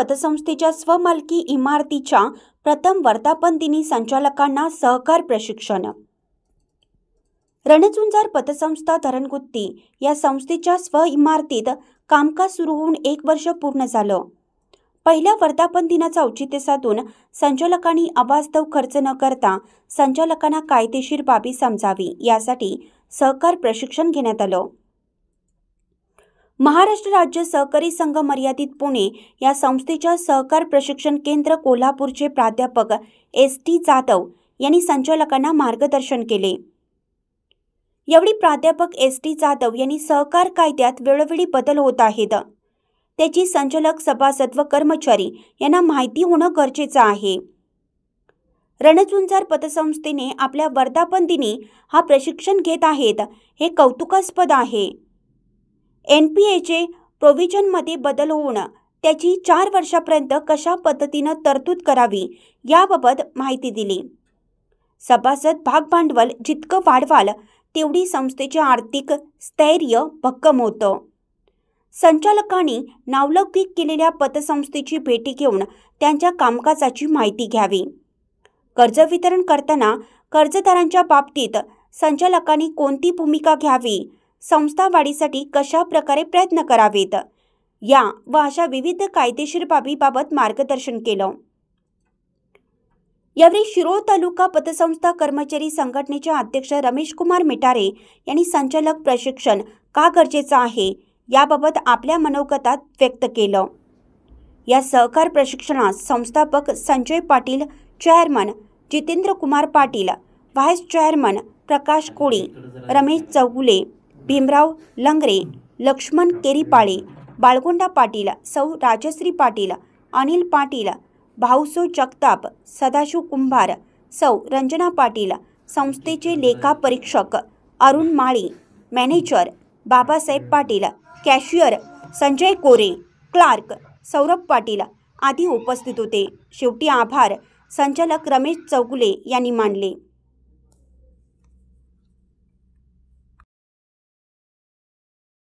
पतसंस्थेच्या स्वमालकी इमारतीच्या प्रथम वर्धापन दिनी संचालकांना सहकार प्रशिक्षण। रणझुंजार पतसंस्था धरणगुत्ती या संस्थेच्या स्व इमारतीत कामकाज सुरू होऊन 1 वर्ष पूर्ण झालं। पहिल्या वर्धापन दिनाचं औचित्य साधून संचालकांनी अवास्तव खर्च न करता संचालकांना कायदेशीर बाबी समजावी यासाठी सहकार प्रशिक्षण घेण्यात आलं। महाराष्ट्र राज्य सहकारी संघ मर्यादित पुणे या संस्थेच्या सहकार प्रशिक्षण केंद्र कोल्हापूरचे प्राध्यापक एस.टी. जाधव यांनी संचालकांना मार्गदर्शन केले। यावेळी प्राध्यापक एस.टी. जाधव यांनी सहकार कायद्यात वेळोवेळी बदल होत आहेत, त्याची संचालक, सभासद व कर्मचारी यांना माहिती होणं गरजेचं आहे। रणझुंजार पतसंस्थेने आपल्या वर्धापन दिनी हा प्रशिक्षण घेत आहेत हे कौतुकास्पद आहे। NPAचे प्रोव्हिजनमध्ये बदल होऊन त्याची 4 वर्षापर्यंत कशा पद्धतीनं तरतूद करावी याबाबत माहिती दिली। सभासद भागभांडवल जितकं वाढवाल तेवढी संस्थेचे आर्थिक स्थैर्य भक्कम होतं। संचालकांनी नावलौकिक केलेल्या पतसंस्थेची भेटी घेऊन त्यांच्या कामकाजाची माहिती घ्यावी। कर्ज वितरण करताना कर्जदारांच्या बाबतीत संचालकांनी कोणती भूमिका घ्यावी, संस्था वाढीसाठी कशा प्रकारे प्रयत्न करावेत या व अशा विविध कायदेशीर बाबीबाबत मार्गदर्शन केलं। यावेळी शिरोळ तालुका पतसंस्था कर्मचारी संघटनेचे अध्यक्ष रमेश कुमार मिटारे यांनी संचालक प्रशिक्षण का गरजेचं आहे याबाबत आपल्या मनोगतात व्यक्त केलं। या सहकार प्रशिक्षणात संस्थापक Sanjay Patil, chairman Jitendra Kumar Patil, vice chairman Prakash Koli, Ramesh Chougule, Bhimrao Langare, Laxman Keripale, Balgonda Patil, Sau Rajshree Patil, Anil Patil, Bhauso Jagtap, Sadashiv कुंभार, सौ रंजना पाटील, संस्थेचे लेखा परीक्षक अरुण माळी, मॅनेजर बाबासाहेब पाटील, कॅशियर संजय कोरे, क्लार्क सौरभ पाटील आदी उपस्थित होते। शेवटी आभार संचालक रमेश चौगुले यांनी मानले।